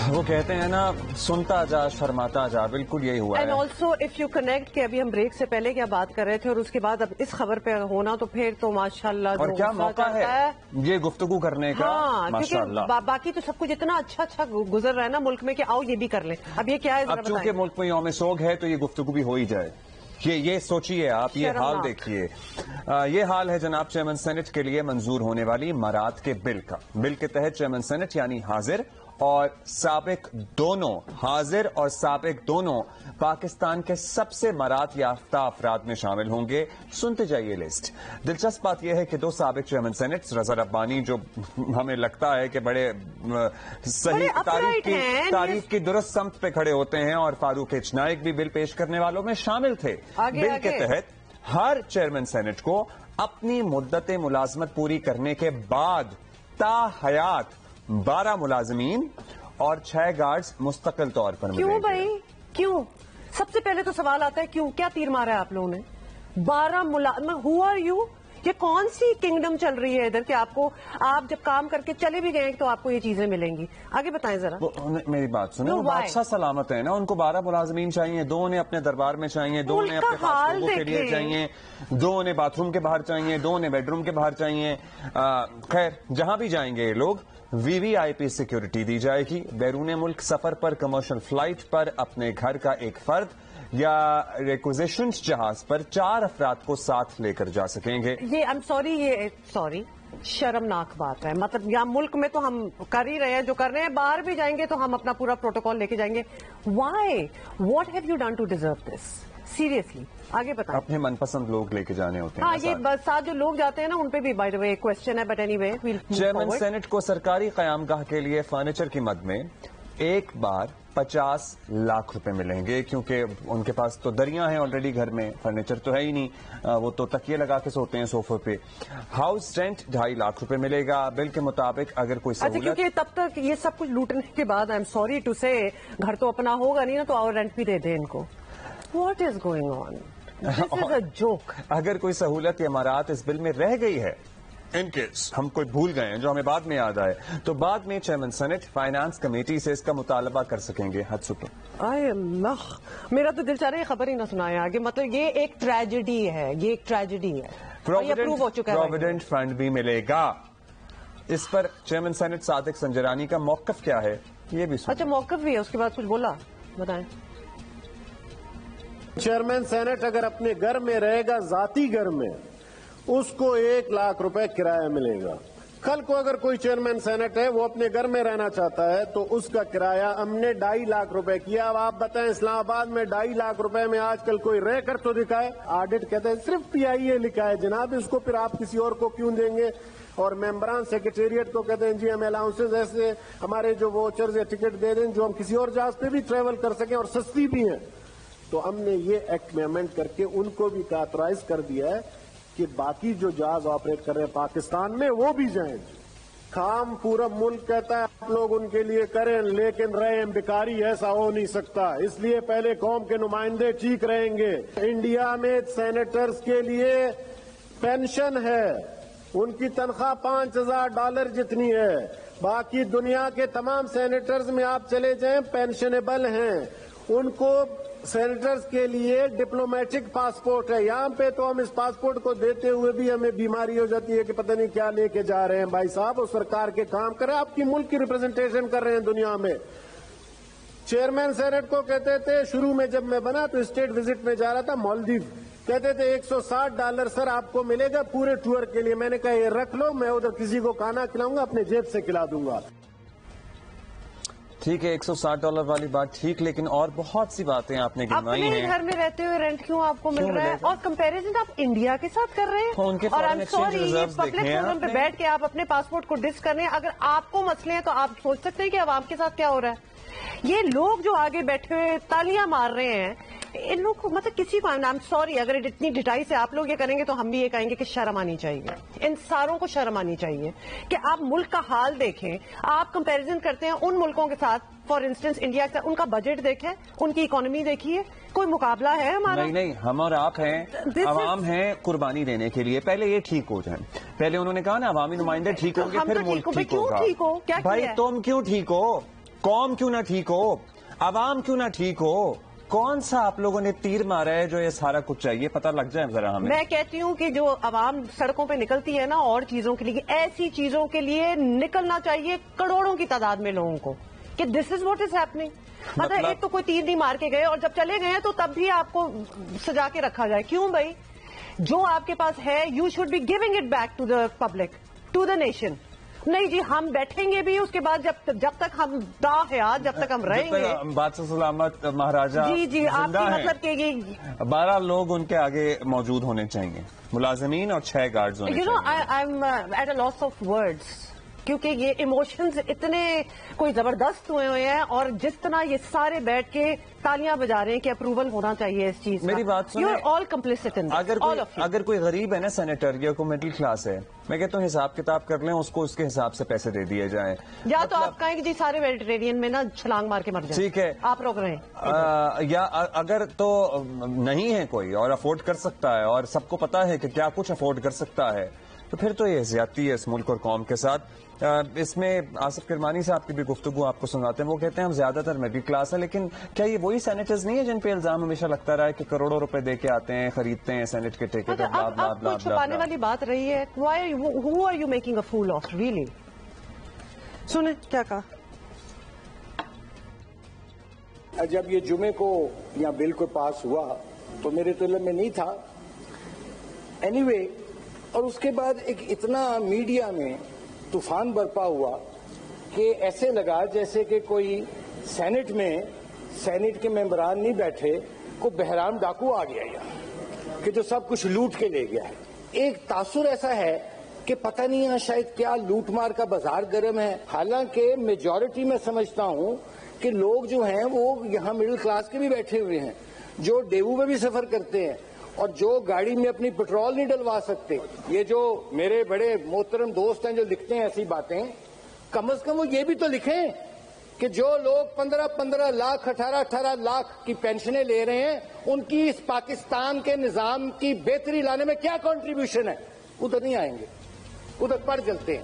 وہ کہتے ہیں نا سنتا جا شرماتا جا، بالکل یہی ہوا ہے. And also if you connect کہ ابھی ہم بریک سے پہلے کیا بات کر رہے تھے اور اس کے بعد اب اس خبر پہ ہونا تو پھر تو ماشاءاللہ اور کیا موقع ہے یہ گفتگو کرنے کا. کیونکہ باقی تو سب کچھ اتنا اچھا گزر رہا ہے نا ملک میں کہ آؤ یہ بھی کر لیں. اب یہ کیا ہے اب چونکہ ملک میں یوم سوگ ہے تو یہ گفتگو بھی ہو ہی جائے. یہ سوچیے آپ، یہ حال دیکھیے. یہ حال ہے جناب چیئرمین سینٹ کے لیے منظور ہونے والی امارات کے بل کا. بل کے تحت چیئرمین سینٹ یعنی حاضر اور سابق دونوں پاکستان کے سب سے مراد یافتہ افراد میں شامل ہوں گے. سنتے جائیے لسٹ. دلچسپ بات یہ ہے کہ دو سابق چیئرمین سینٹ رضا ربانی جو ہمیں لگتا ہے کہ بڑے صحیح تاریخ کی درست سمت پہ کھڑے ہوتے ہیں، اور فاروق ایچ نائک بھی بل پیش کرنے والوں میں شامل تھے. بل کے تحت ہر چیئرمین سینٹ کو اپنی مدت ملازمت پوری کرنے کے بعد تا حیات 12 ملازمین اور 6 گارڈز مستقل طور پر ملیں گے. کیوں بھائی کیوں؟ سب سے پہلے تو سوال آتا ہے کیوں؟ کیا تیر مارا ہے آپ لوگوں نے؟ 12 ملازم. Who are you? یہ کون سی کنگڈم چل رہی ہے ادھر کہ آپ جب کام کر کے چلے بھی گئے تو آپ کو یہ چیزیں ملیں گی؟ آگے بتائیں ذرا. میری بات سنیں، وہ بادشاہ سلامت ہے نا، ان کو 12 ملازمین چاہیے. 2 انہیں اپنے دربار میں چاہیے، 2 انہیں اپنے پاسپورٹوں کے لیے چاہیے، 2 انہیں باتھ روم کے باہر چاہیے، 2 انہیں بیڈ روم کے باہر چاہیے. خیر جہاں بھی جائیں گے یہ لوگ وی وی آئی پی سیکیورٹی دی جائے گی. بیرون ملک سفر پر کمرشل فلائٹ پر اپنے گھر کا ایک فرد یا ریکوزیشن جہاز پر 4 افراد کو ساتھ لے کر جا سکیں گے. یہ سوری شرمناک بات ہے. مطلب یہاں ملک میں تو ہم کر ہی رہے ہیں جو کر رہے ہیں، باہر بھی جائیں گے تو ہم اپنا پورا پروٹوکول لے کے جائیں گے. Why? What have you done to deserve this? Seriously آگے بتائیں. اپنے من پسند لوگ لے کے جانے ہوتے ہیں. ہاں یہ ساتھ جو لوگ جاتے ہیں نا ان پہ بھی بائی دا وے کوسچن ہے، but any way. Chairman senate کو سرکاری قیام گاہ کے لیے فرنیچر کی مد میں ایک بار 50 لاکھ روپے ملیں گے، کیونکہ ان کے پاس تو دریا ہیں آلریڈی گھر میں، فرنیچر تو ہے ہی نہیں، وہ تو تکیے لگا کے سوتے ہیں صوفے پہ. ہاؤس رینٹ 2.5 لاکھ روپے ملے گا. بل کے مطابق اگر کوئی سہولت، کیونکہ تب تک یہ سب کچھ لوٹنے کے بعد آئی ایم سوری ٹو سے گھر تو اپنا ہوگا نہیں نا، تو اور رینٹ بھی دے دیں ان کو. What is going on? This is a joke. اگر کوئی سہولت یا امارات اس بل میں رہ گئی ہے، ان کیس ہم کوئی بھول گئے ہیں جو ہمیں بعد میں یاد آئے، تو بعد میں چیئرمین سینٹ فائنانس کمیٹی سے اس کا مطالبہ کر سکیں گے. حد سکو. آئے اللہ، میرا تو دل چاہ رہا ہے خبر ہی نہ سنائے آگے. مطلب یہ ایک ٹریجڈی ہے، یہ ایک ٹریجڈی ہے. پروویڈنٹ فنڈ بھی ملے گا. اس پر چیئرمین سینٹ صادق سنجرانی کا موقف کیا ہے یہ بھی سنیں. اچھا موقف بھی ہے، اس کے بعد کچھ بولا، بتائیں. چیئرمین سینٹ اگر اپنے گھر میں رہے گا، ذاتی گھر میں، اس کو 1 لاکھ روپے کرایہ ملے گا. کل کو اگر کوئی چیئرمین سینٹ ہے وہ اپنے گھر میں رہنا چاہتا ہے تو اس کا کرایہ ہم نے 2.5 لاکھ روپے کیا. اب آپ بتائیں اسلام آباد میں 2.5 لاکھ روپے میں آج کل کوئی رہ کر تو دکھائے. آڈٹ کہتے ہیں صرف PIA لکھا ہے جناب، اس کو پھر آپ کسی اور کو کیوں دیں گے؟ اور ممبران سیکریٹریٹ کو کہتے ہیں جی ہم الاؤنسز ایسے ہمارے جو ووچرز یا ٹکٹ دے دیں جو ہم کسی اور جہاز پہ بھی ٹریول کر سکیں اور سستی بھی ہیں. تو ہم نے یہ ایکٹ میں امینڈ کر کے ان کو بھی آتھورائز کر دیا ہے کہ باقی جو جہاز آپریٹ کر رہے ہیں پاکستان میں وہ بھی جائیں. کام پورا ملک کہتا ہے آپ لوگ ان کے لیے کریں، لیکن رہیں بیکاری ایسا ہو نہیں سکتا. اس لیے پہلے قوم کے نمائندے ٹھیک رہیں گے. انڈیا میں سینیٹرز کے لیے پینشن ہے، ان کی تنخواہ $5000 جتنی ہے. باقی دنیا کے تمام سینیٹرز میں آپ چلے جائیں پینشنیبل ہیں. ان کو سینیٹرز کے لیے ڈپلومیٹک پاسپورٹ ہے. یہاں پہ تو ہم اس پاسپورٹ کو دیتے ہوئے بھی ہمیں بیماری ہو جاتی ہے کہ پتہ نہیں کیا لے کے جا رہے ہیں. بھائی صاحب وہ سرکار کے کام کریں، آپ کی ملک کی ریپرزنٹیشن کر رہے ہیں دنیا میں. چیئرمین سینٹ کو کہتے تھے شروع میں جب میں بنا تو اسٹیٹ وزٹ میں جا رہا تھا مالدیو، کہتے تھے $160 سر آپ کو ملے گا پورے ٹور کے لیے. میں نے کہا یہ رکھ لو، میں ادھر کسی کو کھانا کھلاؤں گا، اپنے جیب سے کھلا دوں گا. ٹھیک ہے $160 والی بات ٹھیک، لیکن اور بہت سی باتیں آپ نے گنوائی ہیں. اپنے گھر میں رہتے ہوئے رینٹ کیوں آپ کو مل رہا ہے؟ اور کمپیریزن آپ انڈیا کے ساتھ کر رہے ہیں. ان کے اور foreign exchange reserves public forum پہ بیٹھ کے آپ اپنے پاسپورٹ کو ڈس کر رہے ہیں. اگر آپ کو مسئلے ہیں تو آپ سوچ سکتے ہیں کہ عوام کے ساتھ کیا ہو رہا ہے. یہ لوگ جو آگے بیٹھے ہوئے تالیاں مار رہے ہیں، ان لوگ کو مطلب کسی کو سوری اگر اتنی ڈٹائی سے آپ لوگ یہ کریں گے تو ہم بھی یہ کہیں گے کہ شرم آنی چاہیے. ان ساروں کو شرم آنی چاہیے کہ آپ ملک کا حال دیکھیں. آپ کمپیریزن کرتے ہیں ان ملکوں کے ساتھ، فار انسٹنس انڈیا کا، ان کا بجٹ دیکھیں، ان کی اکانومی دیکھیے. کوئی مقابلہ ہے ہمارا؟ نہیں، ہم اور آپ ہیں، عوام ہیں قربانی دینے کے لیے. پہلے یہ ٹھیک ہو جائیں. پہلے انہوں نے کہا نا عوامی نمائندے ٹھیک ہوں گے پھر ملک ٹھیک ہوگا. بھائی تم کیوں ٹھیک ہو؟ قوم کیوں نہ ٹھیک ہو, عوام کیوں نہ ٹھیک ہو, کون سا آپ لوگوں نے تیر مارا ہے جو یہ سارا کچھ چاہیے, پتہ لگ جائے ذرا ہمیں. میں کہتی ہوں کہ جو عوام سڑکوں پہ نکلتی ہے نا اور چیزوں کے لیے, ایسی چیزوں کے لیے نکلنا چاہیے کروڑوں کی تعداد میں لوگوں کو, کہ دس از واٹ از ہیپننگ. مطلب ایک تو کوئی تیر نہیں مار کے گئے اور جب چلے گئے ہیں تو تب بھی آپ کو سجا کے رکھا جائے. کیوں بھائی, جو آپ کے پاس ہے you should be giving it back to the public, to the nation. نہیں جی ہم بیٹھیں گے بھی اس کے بعد جب تک ہم حیات جب تک ہم رہیں گے. بادشاہ سلامت مہاراجہ جی آپ کی مطلب کہ یہ 12 لوگ ان کے آگے موجود ہونے چاہیے, ملازمین اور 6 گارڈز ہونے چاہیے. I am at a loss of words, کیونکہ یہ ایموشنز اتنے کوئی زبردست ہوئے ہیں, اور جس طرح یہ سارے بیٹھ کے تالیاں بجا رہے ہیں کہ اپروول ہونا چاہیے اس چیز. میری بات سنیں, یو آر آل کمپلیسٹ ان دس. اگر کوئی غریب ہے نا سینیٹر, یا کوئی مڈل کلاس ہے, میں کہتا ہوں حساب کتاب کر لیں, اس کو اس کے حساب سے پیسے دے دیے جائیں. یا تو آپ کہیں کہ جی سارے میڈیٹرینین میں نا چھلانگ مار کے مر جائیں, ٹھیک ہے, آپ روک رہے ہیں. یا اگر تو نہیں ہے کوئی اور افورڈ کر سکتا ہے اور سب کو پتا ہے کہ کیا کچھ افورڈ کر سکتا ہے, تو پھر تو یہ زیادتی ہے اس ملک اور قوم کے ساتھ. اس میں آصف کرمانی صاحب کی بھی گفتگو آپ کو سناتے ہیں. وہ کہتے ہیں ہم زیادہ تر مڈل کلاس ہیں, لیکن کیا یہ وہی سینیٹرز نہیں ہے جن پہ الزام ہمیشہ لگتا رہا ہے کہ کروڑوں روپے دے کے آتے ہیں, خریدتے ہیں سینیٹ کے ٹکٹ, اب کوئی چھپانے والی بات رہی ہے. who are you making a fool of really? سنیں کیا کہا. جب یہ جمعے کو یہاں بل کو پاس ہوا تو میرے تو علم میں نہیں تھا. اینی وے, اور اس کے بعد ایک اتنا میڈیا میں طوفان برپا ہوا کہ ایسے لگا جیسے کہ کوئی سینٹ کے ممبران نہیں بیٹھے, کو بہرام ڈاکو آ گیا یہاں کہ جو سب کچھ لوٹ کے لے گیا ہے. ایک تاثر ایسا ہے کہ پتہ نہیں یہاں شاید کیا لوٹ مار کا بازار گرم ہے. حالانکہ میجورٹی میں سمجھتا ہوں کہ لوگ جو ہیں وہ یہاں مڈل کلاس کے بھی بیٹھے ہوئے ہیں, جو ڈیوو میں بھی سفر کرتے ہیں اور جو گاڑی میں اپنی پیٹرول نہیں ڈلوا سکتے. یہ جو میرے بڑے محترم دوست ہیں جو لکھتے ہیں ایسی باتیں, کم از کم وہ یہ بھی تو لکھیں کہ جو لوگ 15 لاکھ 18 لاکھ کی پینشنیں لے رہے ہیں, ان کی اس پاکستان کے نظام کی بہتری لانے میں کیا کنٹریبیوشن ہے. ادھر نہیں آئیں گے, ادھر پڑ چلتے ہیں.